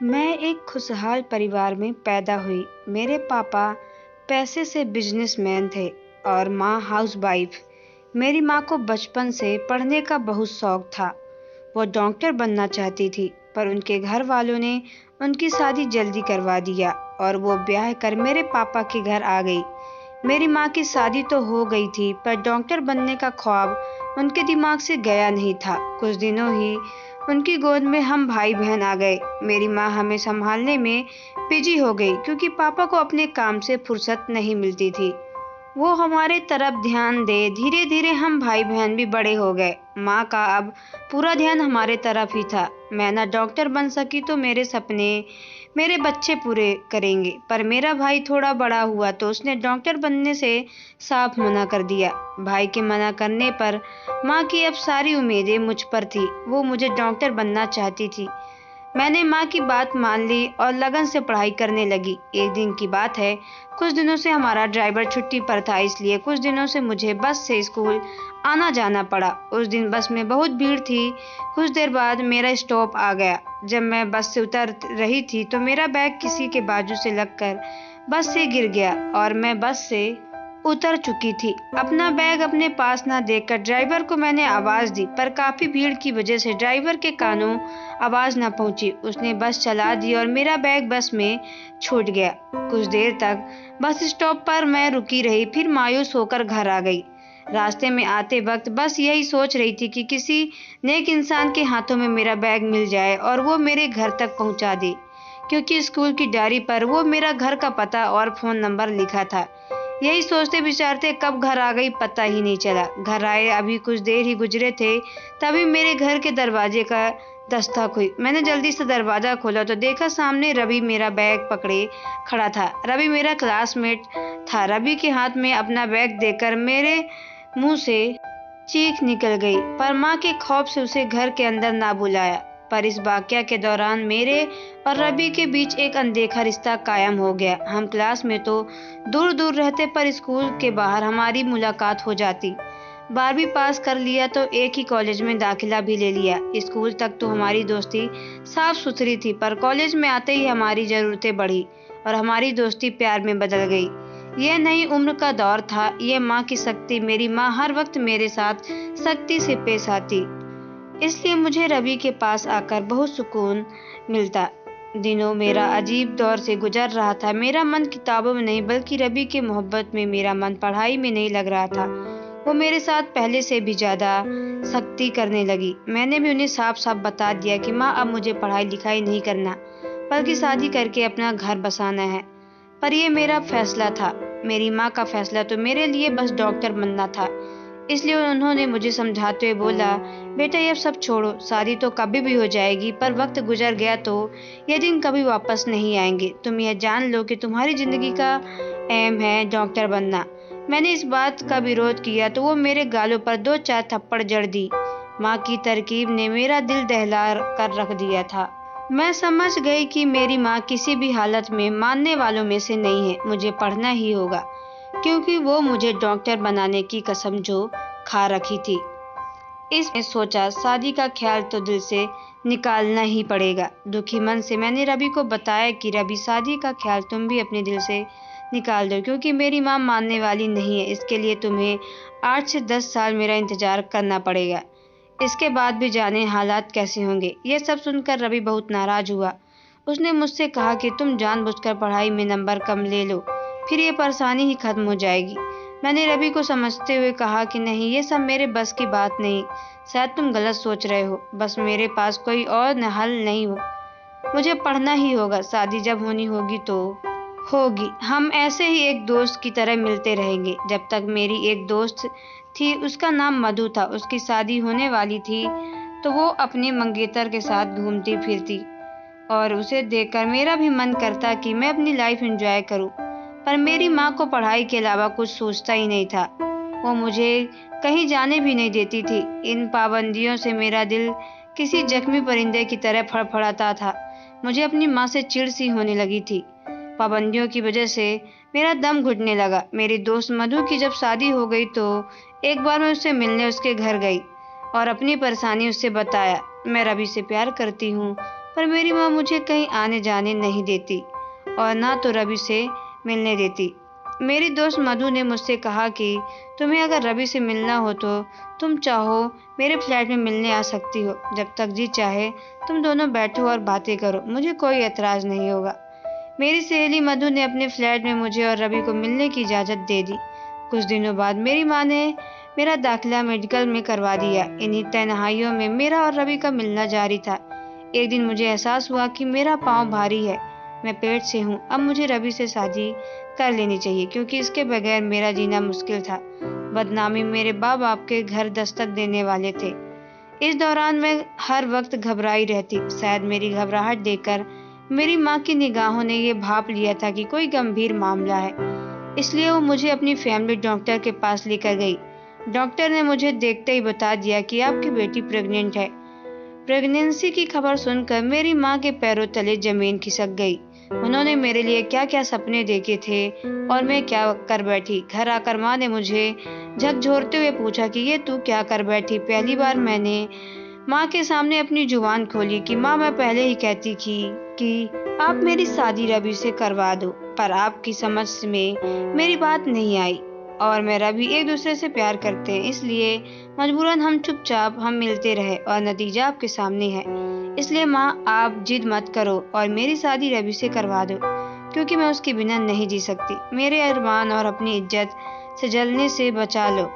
मैं एक खुशहाल परिवार में पैदा हुई। मेरे पापा पैसे से बिजनेसमैन थे और माँ हाउसवाइफ। मेरी माँ को बचपन से पढ़ने का बहुत शौक था। वो डॉक्टर बनना चाहती थी, पर उनके घर वालों ने उनकी शादी जल्दी करवा दिया और वो ब्याह कर मेरे पापा के घर आ गई। मेरी माँ की शादी तो हो गई थी, पर डॉक्टर बनने का ख्वाब उनके दिमाग से गया नहीं था। कुछ दिनों ही उनकी गोद में हम भाई बहन आ गए। मेरी माँ हमें संभालने में बिजी हो गई, क्योंकि पापा को अपने काम से फुर्सत नहीं मिलती थी। वो हमारे तरफ ध्यान दे। धीरे धीरे हम भाई बहन भी बड़े हो गए। माँ का अब पूरा ध्यान हमारे तरफ ही था। मैं ना डॉक्टर बन सकी तो मेरे सपने मेरे बच्चे पूरे करेंगे, पर मेरा भाई थोड़ा बड़ा हुआ तो उसने डॉक्टर बनने से साफ मना कर दिया। भाई के मना करने पर माँ की अब सारी उम्मीदें मुझ पर थी। वो मुझे डॉक्टर बनना चाहती थी। मैंने माँ की बात मान ली और लगन से पढ़ाई करने लगी। एक दिन की बात है, कुछ दिनों से हमारा ड्राइवर छुट्टी पर था, इसलिए कुछ दिनों से मुझे बस से स्कूल आना जाना पड़ा। उस दिन बस में बहुत भीड़ थी। कुछ देर बाद मेरा स्टॉप आ गया। जब मैं बस से उतर रही थी तो मेरा बैग किसी के बाजू से लगकर बस से गिर गया और मैं बस से उतर चुकी थी। अपना बैग अपने पास न देखकर ड्राइवर को मैंने आवाज दी, पर काफी भीड़ की वजह से ड्राइवर के कानों आवाज न पहुंची। उसने बस चला दी और मेरा बैग बस में छूट गया। कुछ देर तक बस स्टॉप पर मैं रुकी रही, फिर मायूस होकर घर आ गई। रास्ते में आते वक्त बस यही सोच रही थी कि किसी नेक इंसान के हाथों में मेरा बैग मिल जाए और वो मेरे घर तक पहुंचा दे, क्योंकि स्कूल की डायरी पर वो मेरा घर का पता और फोन नंबर लिखा था। यही सोचते विचारते कब घर आ गई पता ही नहीं चला। घर आए अभी कुछ देर ही गुजरे थे, तभी मेरे घर के दरवाजे का दस्तक हुई। मैंने जल्दी से दरवाजा खोला तो देखा सामने रवि मेरा बैग पकड़े खड़ा था। रवि मेरा क्लासमेट था। रवि के हाथ में अपना बैग देखकर मेरे मुंह से चीख निकल गई, पर माँ के खौफ से उसे घर के अंदर ना बुलाया। पर इस वाकया के दौरान मेरे और रवि के बीच एक अनदेखा रिश्ता कायम हो गया। हम क्लास में तो दूर दूर रहते, पर स्कूल के बाहर हमारी मुलाकात हो जाती। 12वीं पास कर लिया तो एक ही कॉलेज में दाखिला भी ले लिया। स्कूल तक तो हमारी दोस्ती साफ सुथरी थी, पर कॉलेज में आते ही हमारी जरूरतें बढ़ी और हमारी दोस्ती प्यार में बदल गई। यह नई उम्र का दौर था। यह माँ की शक्ति। मेरी माँ हर वक्त मेरे साथ सख्ती से पेश आती, इसलिए मुझे रवि के पास आकर बहुत सुकून मिलता। दिनों मेरा अजीब दौर से गुजर रहा था। मेरा मन किताबों में नहीं, बल्कि रवि के मोहब्बत में। मेरा मन पढ़ाई में नहीं लग रहा था। वो मेरे साथ पहले से भी ज्यादा सख्ती करने लगी। मैंने भी उन्हें साफ साफ बता दिया कि माँ, अब मुझे पढ़ाई लिखाई नहीं करना, बल्कि शादी करके अपना घर बसाना है। पर यह मेरा फैसला था। मेरी माँ का फैसला तो मेरे लिए बस डॉक्टर बनना था। इसलिए उन्होंने मुझे समझाते हुए बोला, बेटा ये सब छोड़ो, शादी तो कभी भी हो जाएगी, पर वक्त गुजर गया तो ये दिन कभी वापस नहीं आएंगे। तुम यह जान लो कि तुम्हारी जिंदगी का एम है डॉक्टर बनना। मैंने इस बात का विरोध किया तो वो मेरे गालों पर 2-4 थप्पड़ जड़ दी। माँ की तरकीब ने मेरा दिल दहला कर रख दिया था। मैं समझ गई कि मेरी माँ किसी भी हालत में मानने वालों में से नहीं है। मुझे पढ़ना ही होगा, क्योंकि वो मुझे डॉक्टर बनाने की कसम जो खा रखी थी। इसमें सोचा शादी का ख्याल तो दिल से निकालना ही पड़ेगा। दुखी मन से मैंने रवि को बताया कि रवि, शादी का ख्याल तुम भी अपने दिल से निकाल दो, क्योंकि मेरी माँ मानने वाली नहीं है। इसके लिए तुम्हें 8 से 10 साल मेरा इंतजार करना पड़ेगा। इसके बाद भी जाने हालात कैसे होंगे। यह सब सुनकर रवि बहुत नाराज हुआ। उसने मुझसे कहा कि तुम जानबूझकर पढ़ाई में नंबर कम ले लो, फिर ये परेशानी ही खत्म हो जाएगी। मैंने रवि को समझते हुए कहा कि नहीं, ये सब मेरे बस की बात नहीं। शायद तुम गलत सोच रहे हो। बस मेरे पास कोई और हल नहीं हो। मुझे पढ़ना ही होगा। शादी जब होनी होगी तो होगी। हम ऐसे ही एक दोस्त की तरह मिलते रहेंगे। जब तक मेरी एक दोस्त थी, उसका नाम मधु था। उसकी शादी होने वाली थी तो वो अपने मंगेतर के साथ घूमती फिरती और उसे देखकर मेरा भी मन करता कि मैं अपनी लाइफ एंजॉय करूं। पर मेरी माँ को पढ़ाई के अलावा कुछ सोचता ही नहीं था। वो मुझे कहीं जाने भी नहीं देती थी। इन पाबंदियों से मेरा दिल किसी जख्मी परिंदे की तरह फड़फड़ाता था। मुझे अपनी माँ से चिढ़ सी होने लगी थी। पाबंदियों की वजह से मेरा दम घुटने लगा। मेरी दोस्त मधु की जब शादी हो गई तो एक बार मैं उससे मिलने उसके घर गई और अपनी परेशानी उससे बताया। मैं रवि से प्यार करती हूँ, पर मेरी माँ मुझे कहीं आने जाने नहीं देती और ना तो रवि से मिलने देती। मेरी दोस्त मधु ने मुझसे कहा कि तुम्हें अगर रवि से मिलना हो तो तुम चाहो मेरे फ्लैट में मिलने आ सकती हो। जब तक जी चाहे तुम दोनों बैठो और बातें करो, मुझे कोई एतराज़ नहीं होगा। मेरी सहेली मधु ने अपने फ्लैट में मुझे और रवि को मिलने की इजाज़त दे दी। कुछ दिनों बाद मेरी माँ ने मेरा दाखिला मेडिकल में करवा दिया। इन्हीं तन्हाइयों में मेरा और रवि का मिलना जारी था। एक दिन मुझे एहसास हुआ कि मेरा पाँव भारी है, मैं पेट से हूँ। अब मुझे रवि से शादी कर लेनी चाहिए क्योंकि इसके बगैर मेरा जीना मुश्किल था। बदनामी मेरे माँ बाप के घर दस्तक देने वाले थे। इस दौरान मैं हर वक्त घबराई रहती। शायद मेरी घबराहट देखकर मेरी माँ की निगाहों ने ये भाप लिया था कि कोई गंभीर मामला है, इसलिए वो मुझे अपनी फैमिली डॉक्टर के पास लेकर गई। डॉक्टर ने मुझे देखते ही बता दिया कि आपकी बेटी प्रेग्नेंट है। प्रेगनेंसी की खबर सुनकर मेरी माँ के पैरों तले जमीन खिसक गई। उन्होंने मेरे लिए क्या क्या सपने देखे थे और मैं क्या कर बैठी। घर आकर माँ ने मुझे झकझोरते हुए पूछा कि ये तू क्या कर बैठी। पहली बार मैंने माँ के सामने अपनी जुबान खोली कि माँ, मैं पहले ही कहती थी कि आप मेरी शादी रवि से करवा दो, पर आपकी समझ में मेरी बात नहीं आई और मैं रवि एक दूसरे से प्यार करते हैं, इसलिए मजबूरन हम मिलते रहे और नतीजा आपके सामने है। इसलिए माँ, आप जिद मत करो और मेरी शादी रवि से करवा दो, क्योंकि मैं उसके बिना नहीं जी सकती। मेरे अरमान और अपनी इज्जत से जलने से बचा लो।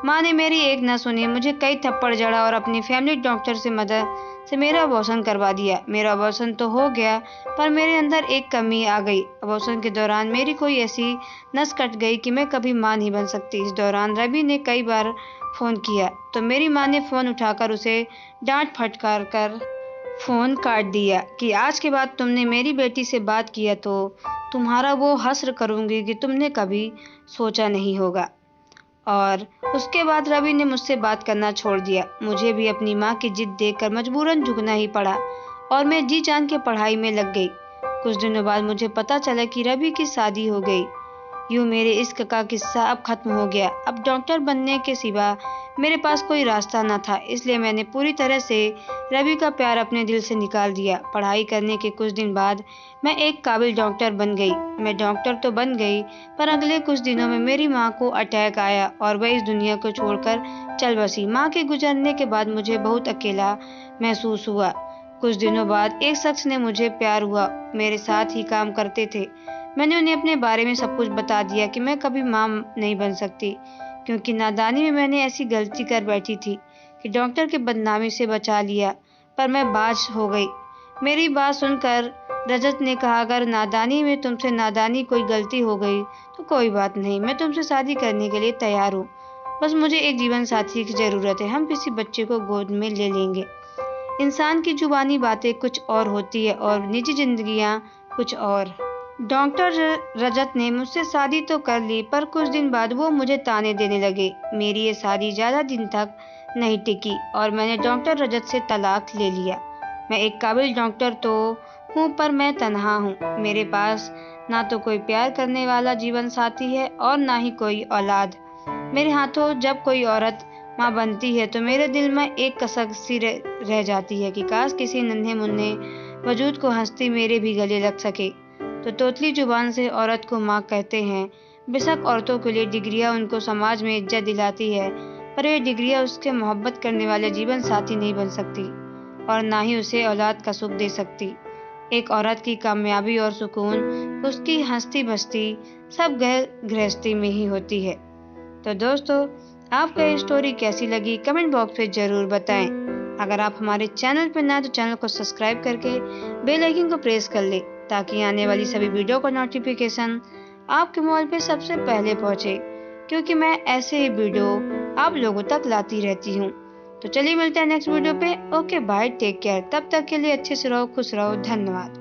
माँ ने मेरी एक न सुनी, मुझे कई थप्पड़ जड़ा और अपनी फैमिली डॉक्टर से मदद से मेरा अबॉर्शन करवा दिया। मेरा अबॉर्शन तो हो गया, पर मेरे अंदर एक कमी आ गई। अबॉर्शन के दौरान मेरी कोई ऐसी नस कट गई कि मैं कभी माँ नहीं बन सकती। इस दौरान रवि ने कई बार फ़ोन किया तो मेरी माँ ने फ़ोन उठाकर उसे डांट फटकार कर फ़ोन काट दिया कि आज के बाद तुमने मेरी बेटी से बात किया तो तुम्हारा वो हश्र करूँगी कि तुमने कभी सोचा नहीं होगा। और उसके बाद रवि ने मुझसे बात करना छोड़ दिया। मुझे भी अपनी माँ की जिद देखकर मजबूरन झुकना ही पड़ा और मैं जी जान के पढ़ाई में लग गई। कुछ दिनों बाद मुझे पता चला कि रवि की शादी हो गई। यूँ मेरे इश्क का किस्सा अब खत्म हो गया। अब डॉक्टर बनने के सिवा मेरे पास कोई रास्ता न था, इसलिए मैंने पूरी तरह से रवि का प्यार अपने दिल से निकाल दिया। पढ़ाई करने के कुछ दिन बाद मैं एक काबिल डॉक्टर बन गई। मैं डॉक्टर तो बन गई, पर अगले कुछ दिनों में मेरी माँ को अटैक आया और वह इस दुनिया को छोड़कर चल बसी। माँ के गुजरने के बाद मुझे बहुत अकेला महसूस हुआ। कुछ दिनों बाद एक शख्स ने मुझे प्यार हुआ, मेरे साथ ही काम करते थे। मैंने उन्हें अपने बारे में सब कुछ बता दिया कि मैं कभी माँ नहीं बन सकती, क्योंकि नादानी में मैंने ऐसी गलती कर बैठी थी कि डॉक्टर के बदनामी से बचा लिया, पर मैं बाज हो गई। मेरी बात सुनकर रजत ने कहा, अगर नादानी में तुमसे नादानी कोई गलती हो गई तो कोई बात नहीं, मैं तुमसे शादी करने के लिए तैयार हूँ। बस मुझे एक जीवन साथी की ज़रूरत है, हम किसी बच्चे को गोद में ले लेंगे। इंसान की जुबानी बातें कुछ और होती है और निजी जिंदगियाँ कुछ और। डॉक्टर रजत ने मुझसे शादी तो कर ली, पर कुछ दिन बाद वो मुझे ताने देने लगे। मेरी ये शादी ज़्यादा दिन तक नहीं टिकी और मैंने डॉक्टर रजत से तलाक ले लिया। मैं एक काबिल डॉक्टर तो हूँ, पर मैं तन्हा हूँ। मेरे पास ना तो कोई प्यार करने वाला जीवन साथी है और ना ही कोई औलाद। मेरे हाथों जब कोई औरत माँ बनती है तो मेरे दिल में एक कसक सी रह जाती है कि काश किसी नन्हे मुन्ने वजूद को हंसती मेरे भी गले लग सके। तो तोतली जुबान से औरत को माँ कहते हैं। बेशक औरतों के लिए डिग्रियाँ उनको समाज में इज्जत दिलाती है, पर ये डिग्रियाँ उसके मोहब्बत करने वाले जीवन साथी नहीं बन सकती और ना ही उसे औलाद का सुख दे सकती। एक औरत की कामयाबी और सुकून उसकी हंसती बसती सब गृहस्थी में ही होती है। तो दोस्तों, आपको ये स्टोरी कैसी लगी कमेंट बॉक्स में ज़रूर बताएं। अगर आप हमारे चैनल पर ना तो चैनल को सब्सक्राइब करके बेल आइकन को प्रेस कर ले, ताकि आने वाली सभी वीडियो का नोटिफिकेशन आपके मोबाइल पे सबसे पहले पहुंचे, क्योंकि मैं ऐसे ही वीडियो आप लोगों तक लाती रहती हूँ। तो चलिए मिलते हैं नेक्स्ट वीडियो पे। Okay bye, take care. तब तक के लिए अच्छे से रहो, खुश रहो, धन्यवाद।